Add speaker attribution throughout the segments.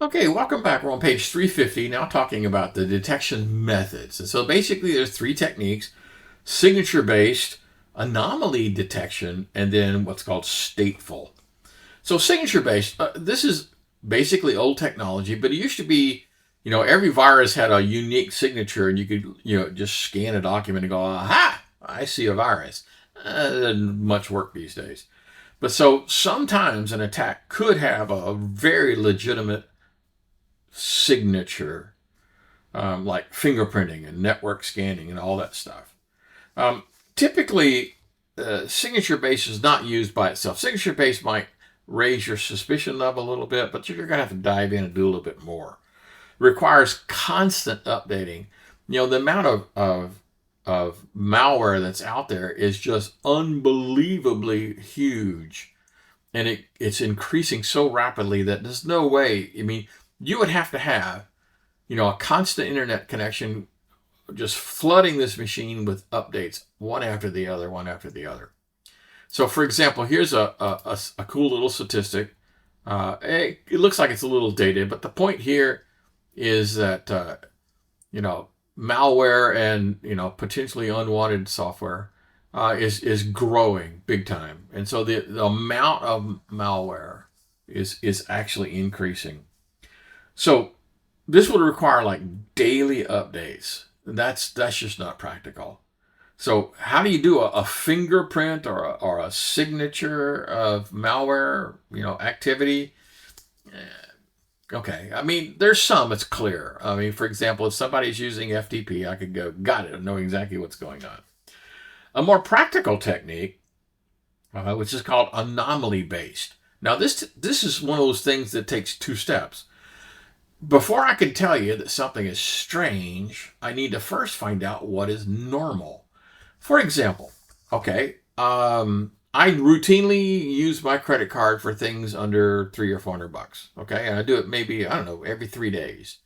Speaker 1: Okay, welcome back. We're on page 350, now talking about the detection methods. And so basically there's three techniques: signature-based, anomaly detection, and then what's called stateful. So signature-based, this is basically old technology, but it used to be, every virus had a unique signature, and you could, just scan a document and go, aha, I see a virus. Doesn't much work these days. But so sometimes an attack could have a very legitimate signature, like fingerprinting and network scanning and all that stuff. Typically, signature base is not used by itself. Signature base might raise your suspicion level a little bit, but you're going to have to dive in and do a little bit more. Requires constant updating. The amount of malware that's out there is just unbelievably huge, and it's increasing so rapidly that there's no way. I mean, you would have to have, a constant internet connection, just flooding this machine with updates, one after the other, one after the other. So, for example, here's a cool little statistic. It looks like it's a little dated, but the point here is that, malware and, potentially unwanted software is growing big time. And so the amount of malware is actually increasing. So this would require like daily updates. That's just not practical. So how do you do a fingerprint or a signature of malware, activity? Okay. I mean, there's some, it's clear. I mean, for example, if somebody's using FTP, I could go, got it, I know exactly what's going on. A more practical technique, which is called anomaly-based. Now, this is one of those things that takes two steps. Before I can tell you that something is strange, I need to first find out what is normal. For example, I routinely use my credit card for things under $300 or $400. Okay, and I do it maybe, I don't know, every 3 days.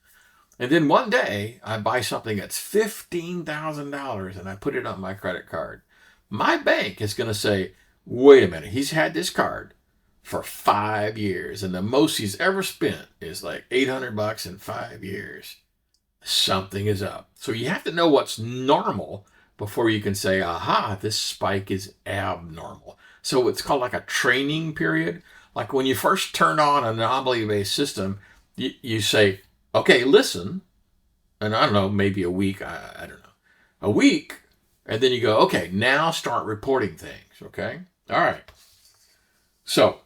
Speaker 1: And then one day I buy something that's $15,000 and I put it on my credit card. My bank is going to say, wait a minute, he's had this card for 5 years, and the most he's ever spent is like $800 in 5 years. Something is up. So you have to know what's normal before you can say, aha, this spike is abnormal. So it's called like a training period. Like when you first turn on an anomaly-based system, you say, okay, listen, and I don't know, maybe a week, I don't know, a week, and then you go, okay, now start reporting things, okay? All right. So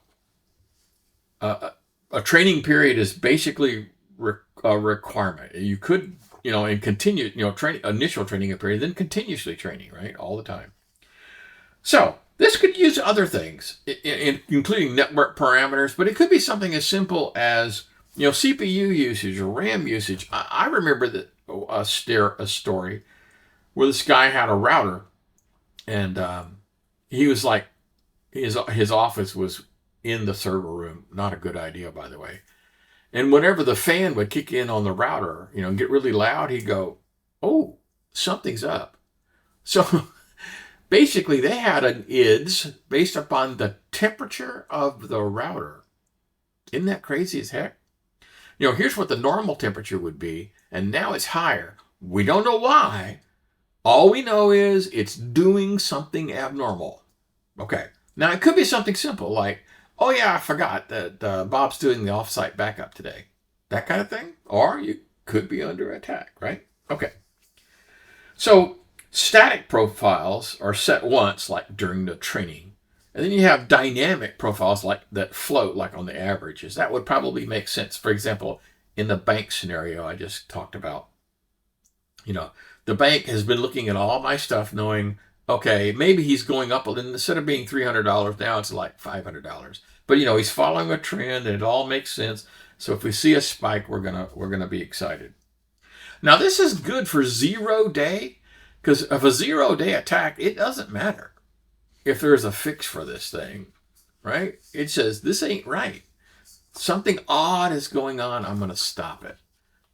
Speaker 1: a training period is basically a requirement. You could, and continue, initial training period, then continuously training, right, all the time. So this could use other things, including network parameters, but it could be something as simple as, CPU usage or RAM usage. I remember that a story where this guy had a router, and he was like, his office was in the server room. Not a good idea, by the way. And whenever the fan would kick in on the router, get really loud, he'd go, oh, something's up. So basically they had an IDS based upon the temperature of the router. Isn't that crazy as heck? Here's what the normal temperature would be, and now it's higher. We don't know why. All we know is it's doing something abnormal. Okay. Now, it could be something simple like, oh yeah, I forgot that Bob's doing the offsite backup today. That kind of thing. Or you could be under attack, right? Okay. So static profiles are set once, like during the training. And then you have dynamic profiles like that float, like on the averages. That would probably make sense. For example, in the bank scenario I just talked about. The bank has been looking at all my stuff knowing, okay, maybe he's going up, and instead of being $300, now it's like $500. But he's following a trend, and it all makes sense. So if we see a spike, we're gonna be excited. Now this is good for 0 day, because of a 0-day attack, it doesn't matter if there's a fix for this thing, right? It says this ain't right. Something odd is going on. I'm gonna stop it.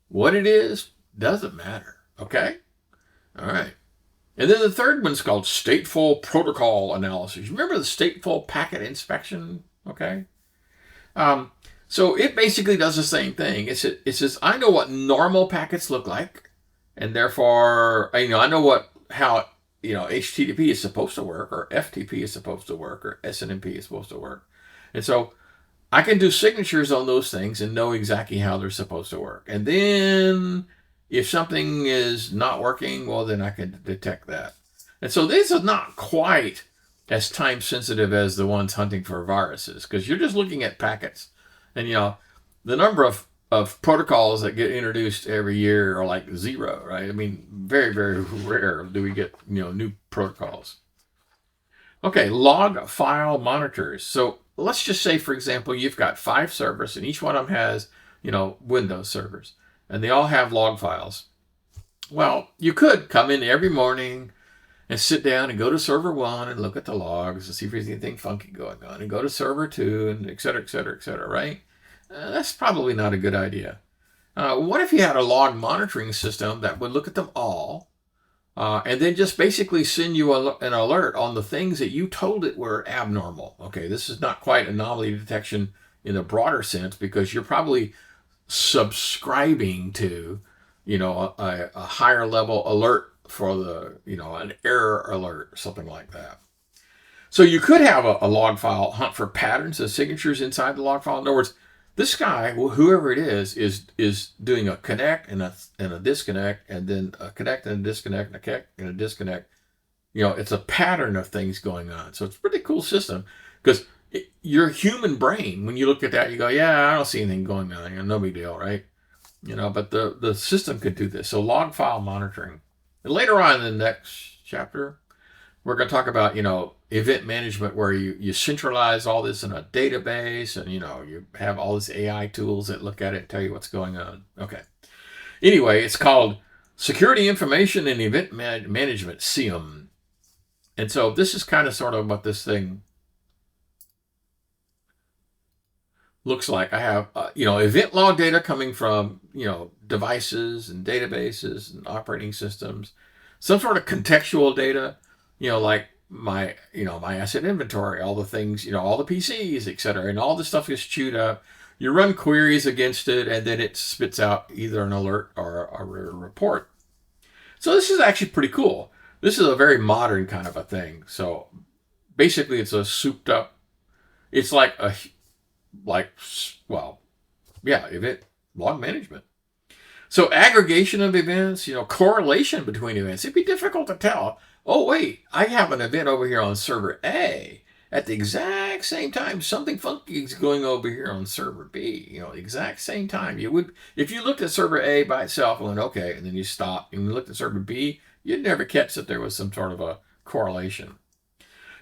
Speaker 1: What it is doesn't matter. Okay. All right. And then the third one's called stateful protocol analysis. Remember the stateful packet inspection? Okay. So it basically does the same thing. It says, I know what normal packets look like, and therefore, I know how HTTP is supposed to work, or FTP is supposed to work, or SNMP is supposed to work. And so I can do signatures on those things and know exactly how they're supposed to work. And then if something is not working, well, then I can detect that. And so these are not quite as time sensitive as the ones hunting for viruses, because you're just looking at packets. And, the number of protocols that get introduced every year are like zero, right? I mean, very, very rare do we get, new protocols. Okay, log file monitors. So let's just say, for example, you've got 5 servers, and each one of them has, Windows servers, and they all have log files. Well, you could come in every morning and sit down and go to server 1 and look at the logs and see if there's anything funky going on, and go to server 2 and et cetera, et cetera, et cetera, right? That's probably not a good idea. What if you had a log monitoring system that would look at them all, and then just basically send you an alert on the things that you told it were abnormal? Okay, this is not quite anomaly detection in a broader sense, because you're probably subscribing to, a higher level alert for an error alert or something like that. So you could have a log file hunt for patterns and signatures inside the log file. In other words, this guy, whoever it is doing a connect and a disconnect, and then a connect and a disconnect, and a connect and a disconnect. It's a pattern of things going on. So it's a pretty cool system, because your human brain, when you look at that, you go, yeah, I don't see anything going on. No big deal, right? But the system could do this. So log file monitoring. And later on in the next chapter, we're going to talk about, event management, where you centralize all this in a database, and, you have all these AI tools that look at it and tell you what's going on. Okay. Anyway, it's called Security Information and Event Management, SIEM. And so this is kind of sort of what this thing looks like. I have, event log data coming from, devices and databases and operating systems, some sort of contextual data, like my asset inventory, all the things, all the PCs, etc. And all the stuff is chewed up. You run queries against it, and then it spits out either an alert or a report. So this is actually pretty cool. This is a very modern kind of a thing. So basically it's a souped up, it's event log management. So aggregation of events, correlation between events. It'd be difficult to tell. Oh, wait, I have an event over here on server A. At the exact same time, something funky is going over here on server B. Exact same time. You would, if you looked at server A by itself and went, okay, and then you stop and you looked at server B, you'd never catch that there was some sort of a correlation.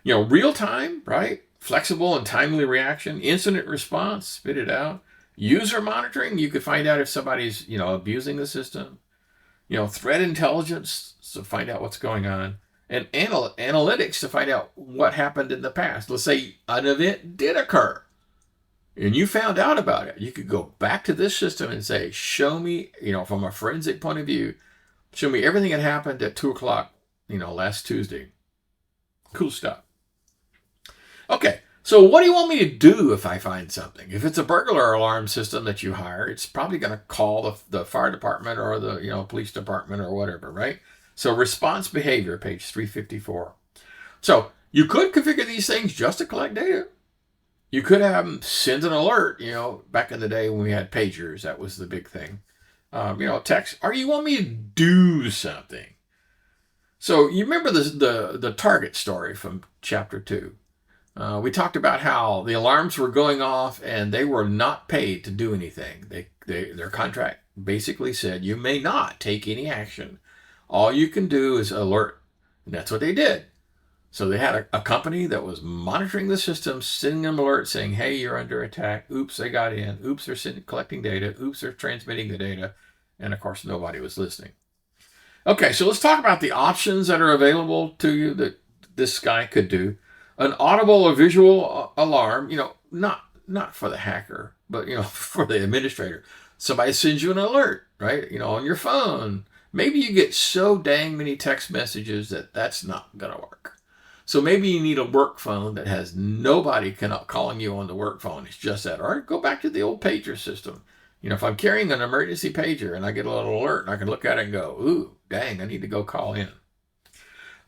Speaker 1: Real time, right? Flexible and timely reaction, incident response, spit it out. User monitoring, you could find out if somebody's, abusing the system. Threat intelligence to find out what's going on. And analytics to find out what happened in the past. Let's say an event did occur, and you found out about it. You could go back to this system and say, show me, from a forensic point of view, show me everything that happened at 2:00, last Tuesday. Cool stuff. Okay, so what do you want me to do if I find something? If it's a burglar alarm system that you hire, it's probably going to call the fire department or the police department or whatever, right? So response behavior, page 354. So you could configure these things just to collect data. You could have them send an alert, back in the day when we had pagers, that was the big thing. Text, or you want me to do something? So you remember the target story from chapter 2. We talked about how the alarms were going off and they were not paid to do anything. Their contract basically said, you may not take any action. All you can do is alert. And that's what they did. So they had a company that was monitoring the system, sending them alerts saying, hey, you're under attack. Oops, they got in. Oops, they're collecting data. Oops, they're transmitting the data. And of course, nobody was listening. Okay, so let's talk about the options that are available to you that this guy could do. An audible or visual alarm, not for the hacker, but, for the administrator. Somebody sends you an alert, right? On your phone. Maybe you get so dang many text messages that's not going to work. So maybe you need a work phone that has nobody calling you on the work phone. It's just that. Or go back to the old pager system. If I'm carrying an emergency pager and I get a little alert, and I can look at it and go, ooh, dang, I need to go call in.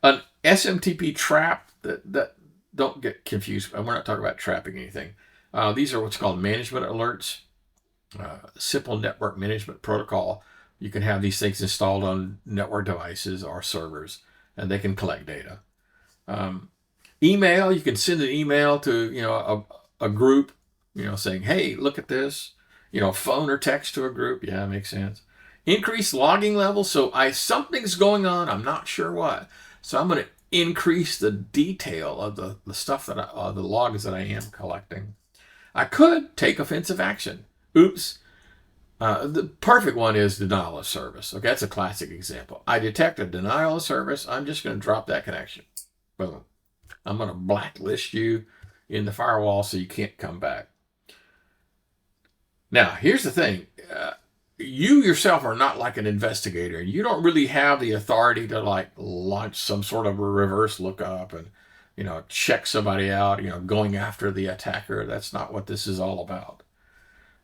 Speaker 1: An SMTP trap, that don't get confused. We're not talking about trapping anything. These are what's called management alerts. Simple network management protocol. You can have these things installed on network devices or servers, and they can collect data. Email, you can send an email to a group, saying, hey, look at this. Phone or text to a group. Yeah, makes sense. Increase logging levels. So something's going on. I'm not sure what. So I'm going to increase the detail of the stuff the logs that I am collecting. I could take offensive action. Oops. The perfect one is denial of service. Okay, that's a classic example. I detect a denial of service. I'm just going to drop that connection. Boom. I'm going to blacklist you in the firewall so you can't come back. Now, here's the thing. You yourself are not like an investigator. You don't really have the authority to launch some sort of a reverse lookup and, check somebody out, going after the attacker. That's not what this is all about.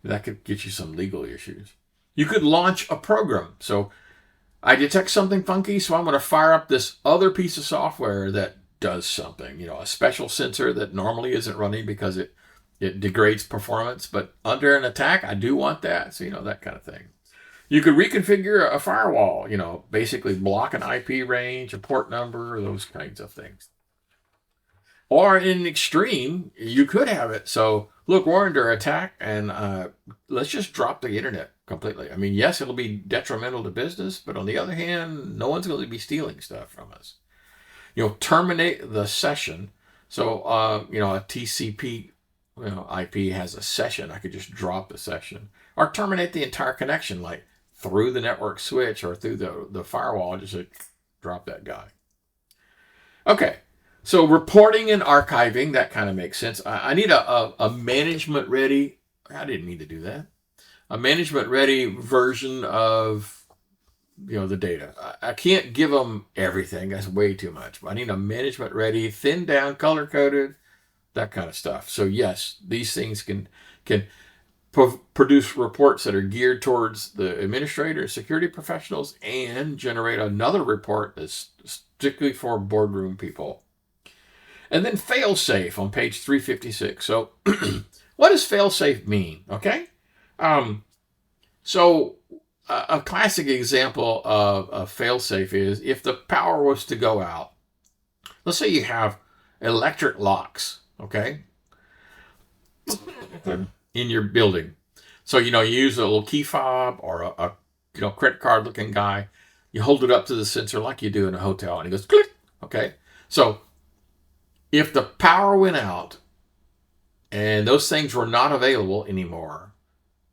Speaker 1: That could get you some legal issues. You could launch a program. So I detect something funky, so I'm going to fire up this other piece of software that does something, a special sensor that normally isn't running because it degrades performance, but under an attack, I do want that. So, that kind of thing. You could reconfigure a firewall, basically block an IP range, a port number, those kinds of things. Or in extreme, you could have it. So, look, we're under attack, and let's just drop the internet completely. I mean, yes, it'll be detrimental to business, but on the other hand, no one's going to be stealing stuff from us. Terminate the session. So, a TCP IP has a session. I could just drop the session. Or terminate the entire connection, like through the network switch or through the firewall, just drop that guy. Okay, so reporting and archiving, that kind of makes sense. I need a management-ready, I didn't mean to do that, a management-ready version of the data. I can't give them everything. That's way too much. I need a management-ready, thinned down, color-coded, that kind of stuff. So yes, these things can produce reports that are geared towards the administrators, security professionals, and generate another report that's strictly for boardroom people. And then fail-safe on page 356. So what does fail-safe mean? Okay. So a classic example of a fail-safe is if the power was to go out. Let's say you have electric locks, okay, in your building. So, you use a little key fob or a credit card looking guy. You hold it up to the sensor like you do in a hotel and it goes click. Okay. So if the power went out and those things were not available anymore,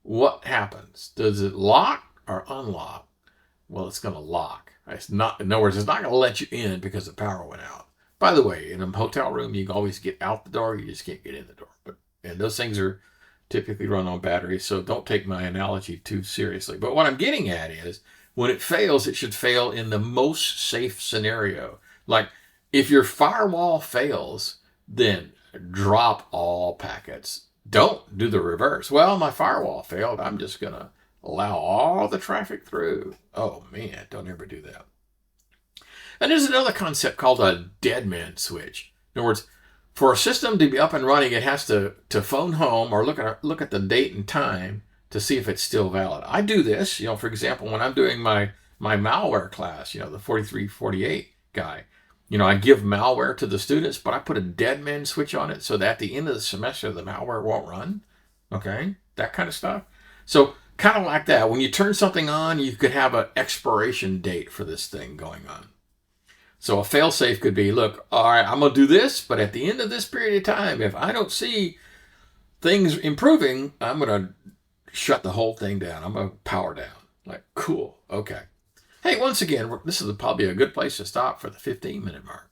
Speaker 1: what happens? Does it lock or unlock? Well, it's going to lock. In other words, it's not going to let you in because the power went out. By the way, in a hotel room, you can always get out the door. You just can't get in the door. And those things are typically run on batteries, so don't take my analogy too seriously. But what I'm getting at is when it fails, it should fail in the most safe scenario. Like if your firewall fails, then drop all packets. Don't do the reverse. Well, my firewall failed. I'm just going to allow all the traffic through. Oh, man, don't ever do that. And there's another concept called a dead man switch. In other words, for a system to be up and running, it has to phone home or look at the date and time to see if it's still valid. I do this, for example, when I'm doing my malware class, the 4341 guy, I give malware to the students, but I put a dead man switch on it so that at the end of the semester, the malware won't run. Okay, that kind of stuff. So kind of like that, when you turn something on, you could have an expiration date for this thing going on. So a fail-safe could be, look, all right, I'm going to do this, but at the end of this period of time, if I don't see things improving, I'm going to shut the whole thing down. I'm going to power down. Like, cool, okay. Hey, once again, this is probably a good place to stop for the 15-minute mark.